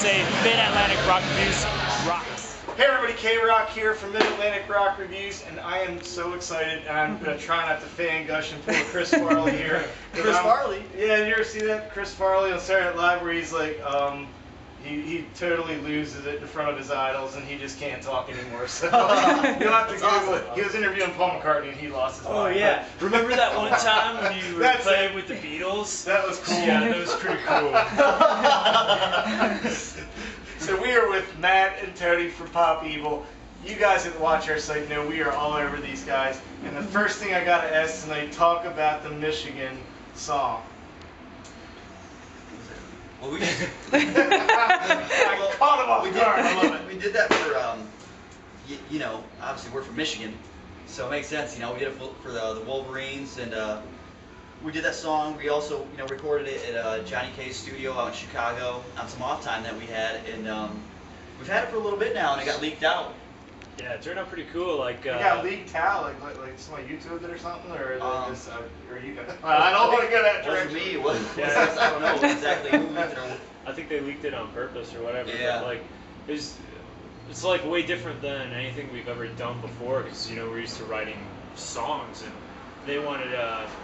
say Mid-Atlantic Rock Reviews rocks. Hey everybody, K-Rock here from Mid-Atlantic Rock Reviews, and I am so excited, and I'm going to try not to fan gush and pull Chris Farley here. Chris Farley? Yeah, did you ever see that? Chris Farley on Saturday Night Live where he's like, he totally loses it in front of his idols, and he just can't talk anymore, so you'll have to Google it. He was interviewing Paul McCartney, and he lost his mind. Oh yeah, remember that one time when you were playing with the Beatles? That was cool. Yeah, that was pretty cool. So we are with Matt and Tony from Pop Evil. You guys that watch our site know we are all over these guys. And the first thing I got to ask tonight, talk about the Michigan song. Well, we I caught him off guard. I love it. We did that for, you know, obviously we're from Michigan, so it makes sense. You know, we did it for the Wolverines, and we did that song. We also, you know, recorded it at Johnny K's studio out in Chicago on some off time that we had, and we've had it for a little bit now, and it got leaked out. Yeah, it turned out pretty cool. Like it got leaked out, like somebody YouTubed it or something, or you guys? I don't want to go that direction. It wasn't me. It wasn't. Yeah, I don't know exactly who leaked it. I think they leaked it on purpose or whatever. Yeah. But like, it's like way different than anything we've ever done before, because you know we're used to writing songs, and they wanted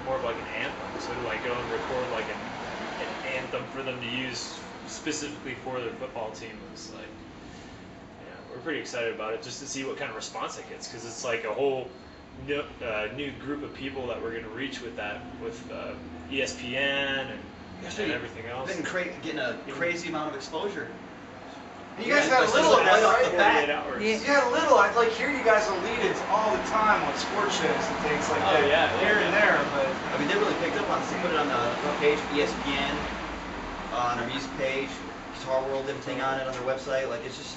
more of like an anthem. So to like go and record like an anthem for them to use specifically for their football team was like. We're pretty excited about it, just to see what kind of response it gets, because it's like a whole new group of people that we're going to reach with that, with ESPN and everything else. Been getting a crazy amount of exposure. You guys had a little of that, right? 48 hours. You had a little. I'd like hear you guys on lead-ins all the time on sports shows and things like that. Yeah, here and there, but I mean, they really picked up on it. They put it on the front page of ESPN, on our music page, Guitar World, everything on it on their website. Like it's just.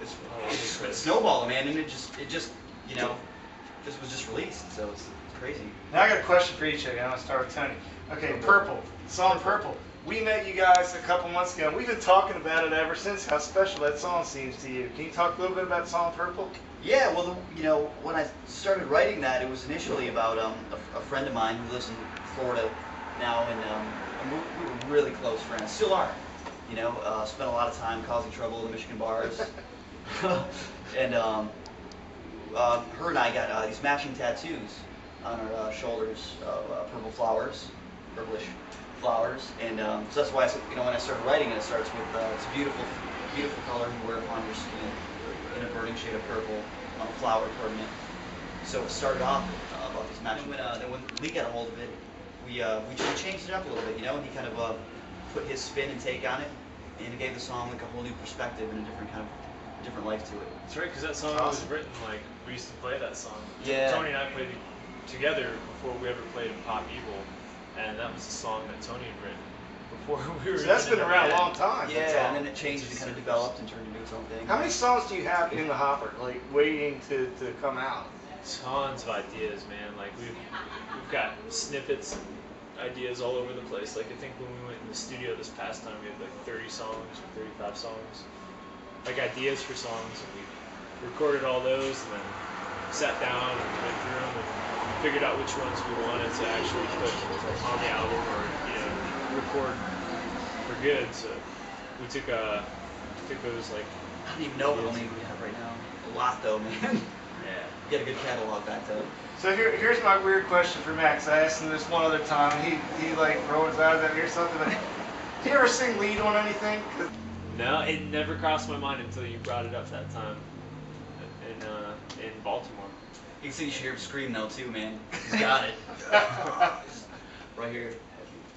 It's snowballing, man, and it just you know, just was just released, so it's crazy. Now I got a question for each of you. I'm gonna start with Tony. Okay, Purple, song Purple. We met you guys a couple months ago, and we've been talking about it ever since. How special that song seems to you. Can you talk a little bit about song Purple? Yeah, well, you know, when I started writing that, it was initially about a friend of mine who lives in Florida now, and we were really close friends, still are. You know, spent a lot of time causing trouble in the Michigan bars. And her and I got these matching tattoos on our shoulders of purple flowers, purplish flowers, and so that's why I, you know, when I started writing it, it starts with it's a beautiful, beautiful color you wear upon your skin in a burning shade of purple on a flower permanent. So it started off about these matching. Then when Lee got a hold of it, we changed it up a little bit, you know, and he kind of put his spin and take on it, and it gave the song like a whole new perspective and a different kind of life to it. That's right, because that song was written like we used to play that song. Yeah. Tony and I played together before we ever played in Pop Evil, and that was a song that Tony had written before we were. So that's been around a long time. Yeah, and then it changed and kind of developed and turned into its own thing. How many songs do you have in the hopper, like waiting to come out? Tons of ideas, man. Like we've got snippets and ideas all over the place. Like I think when we went in the studio this past time, we had like 30 songs or 35 songs. Like ideas for songs, and we recorded all those, and then sat down and went through them and figured out which ones we wanted to actually put on the album or record for good. So we took those like. I don't even know how many we have right now. A lot though, man. Yeah. You got a good catalog back then. So here's my weird question for Max. I asked him this one other time, and he like rolled his eyes at me or something. Like, do you ever sing lead on anything? No, it never crossed my mind until you brought it up that time in Baltimore. You can see you should hear him scream now too, man. He's got it. Right here.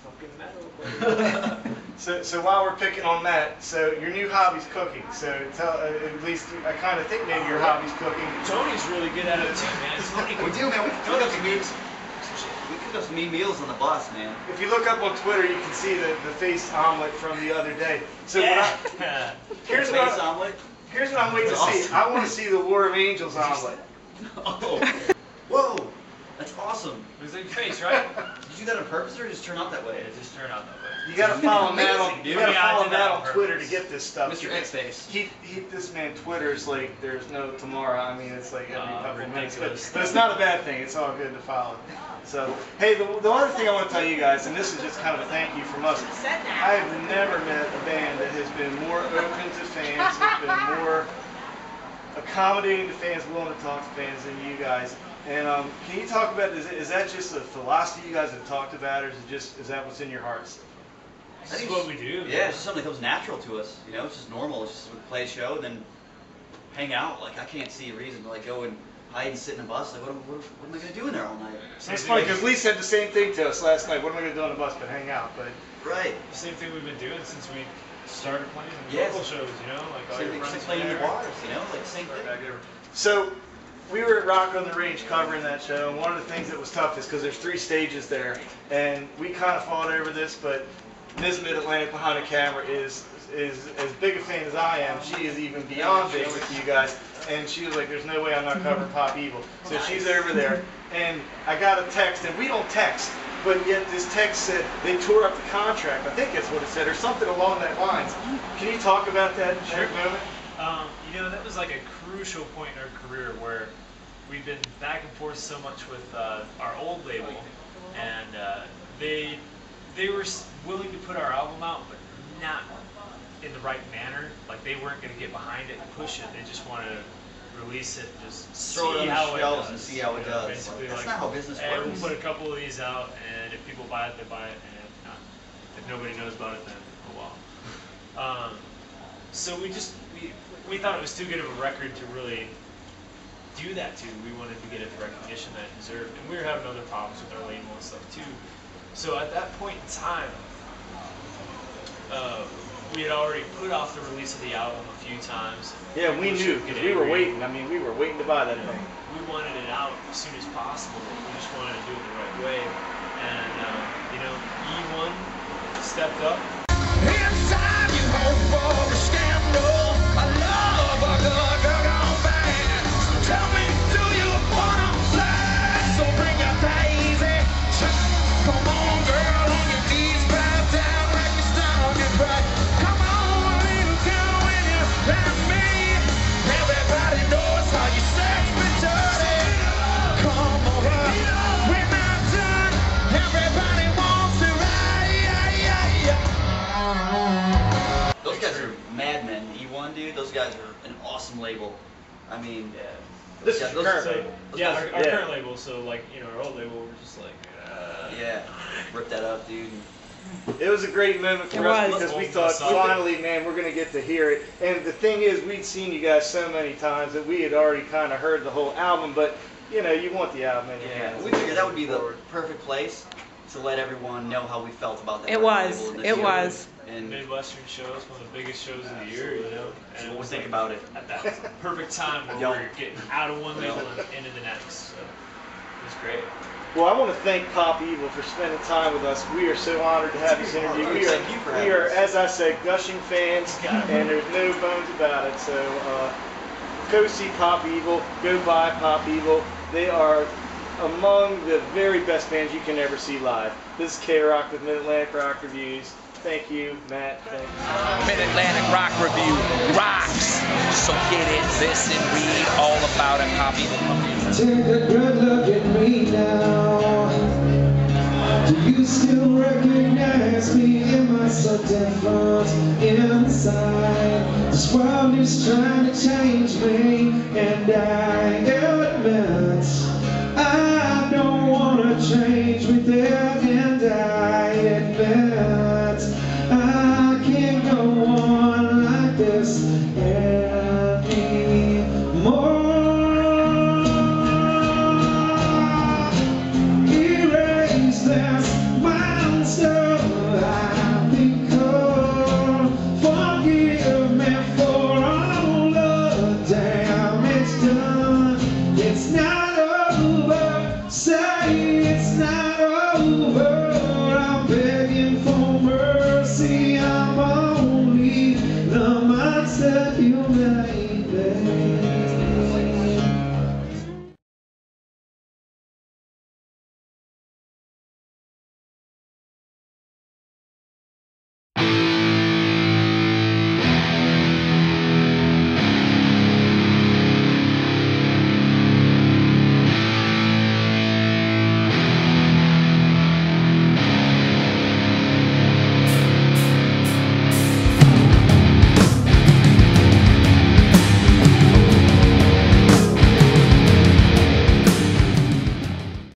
Fucking metal. So while we're picking on Matt, so your new hobby's cooking. So tell at least I kind of think maybe your hobby's cooking. Tony's really good at it too, man. We do, man. We cook up some meals. We cook up some mean meals on the bus, man. If you look up on Twitter, you can see the face omelet from the other day. So yeah. Here's what I'm waiting to see. I want to see the War of Angels omelet. Oh. Whoa. That's awesome. It was like your face, right? Did do that on purpose or just turn out that way? It just turned out that way. You gotta follow Matt on. You gotta follow Matt on purpose. Twitter to get this stuff. Mr. X-Face. This man Twitter's like there's no tomorrow. I mean, it's like every couple of minutes. ridiculous. But it's not a bad thing. It's all good to follow. So, hey, the other thing I want to tell you guys, and this is just kind of a thank you from us. I have never met a band that has been more open to fans, has been more accommodating to fans, willing to talk to fans than you guys. And can you talk about, is that just a philosophy you guys have talked about, or is that what's in your hearts? I think what we do. Yeah, it's just something that comes natural to us. You know, it's just normal. It's just we play a show and then hang out. Like I can't see a reason to like go and hide and sit in a bus. Like what am I gonna do in there all night? It's funny because Lee said the same thing to us last night. What am I gonna do on the bus but hang out? But right. The same thing we've been doing since we started playing Yes. local shows. You know, like all Same your thing, friends just playing in the there. bars. You know, like same thing. so we were at Rock on the Range covering that show, and one of the things that was tough is because there's 3 stages there, and we kind of fought over this, but Ms. Mid-Atlantic behind the camera is as big a fan as I am. She is even beyond big with you guys, and she was like, there's no way I'm not covering Pop Evil. So she's over there, and I got a text, and we don't text, but yet this text said they tore up the contract. I think that's what it said, or something along that lines. Can you talk about that moment? You know, that was like a crucial point in our career where we've been back and forth so much with our old label, and they were willing to put our album out, but not in the right manner. Like they weren't going to get behind it and push it. They just wanted to release it, and just Throw it see on how the it shelves does. and see how it does. Basically, That's like, not how business hey, works. we'll put a couple of these out, and if people buy it, they buy it, and if not, if nobody knows about it, then oh well. So we thought it was too good of a record to really do that to. We wanted to get it the recognition that it deserved, and we were having other problems with our label and stuff too. So at that point in time, we had already put off the release of the album a few times. Yeah, we knew, because we were waiting. I mean, we were waiting to buy that thing. We wanted it out as soon as possible. We just wanted to do it the right way. And, you know, E1 stepped up. Inside you hope for a scandal. I love a good on bad. So tell me, do you wanna play? So bring your daisy. Come on, girl, on your knees, bow down like you're starting back. Come on, little girl, when you and me. Everybody knows how you sex me dirty. Come over, we're not done. Everybody wants to ride. Those guys are madmen. E1, dude. Those guys are an awesome label. I mean, This is those your current So, label. yeah, our Yeah. current label. So, like, you know, our old label, we're just like, yeah, rip that up, dude. It was a great moment for It us was. because we thought finally, man, we're going to get to hear it. And the thing is, we'd seen you guys so many times that we had already kind of heard the whole album, but you know, you want the album in your hands. We figured that would be the perfect place to let everyone know how we felt about that. It record was. label and this It year. was. And Midwestern shows, one of the biggest shows of the year, you know. And what it we was think like about it. at that perfect time where Yep. we're getting out of one label and into the next. So it was great. Well, I want to thank Pop Evil for spending time with us. We are so honored to have this interview. Thank you for We having are, us. as I said, gushing fans, and there's no bones about it. So go see Pop Evil. Go buy Pop Evil. They are among the very best bands you can ever see live. This is K-Rock with Mid-Atlantic Rock Reviews. Thank you, Matt. Thank you. Mid-Atlantic Rock Review rocks. So get it, listen, read all about it. Pop Evil. Take a good look at me now. Do you still recognize me? Am I so different inside? This world is trying to change me, and I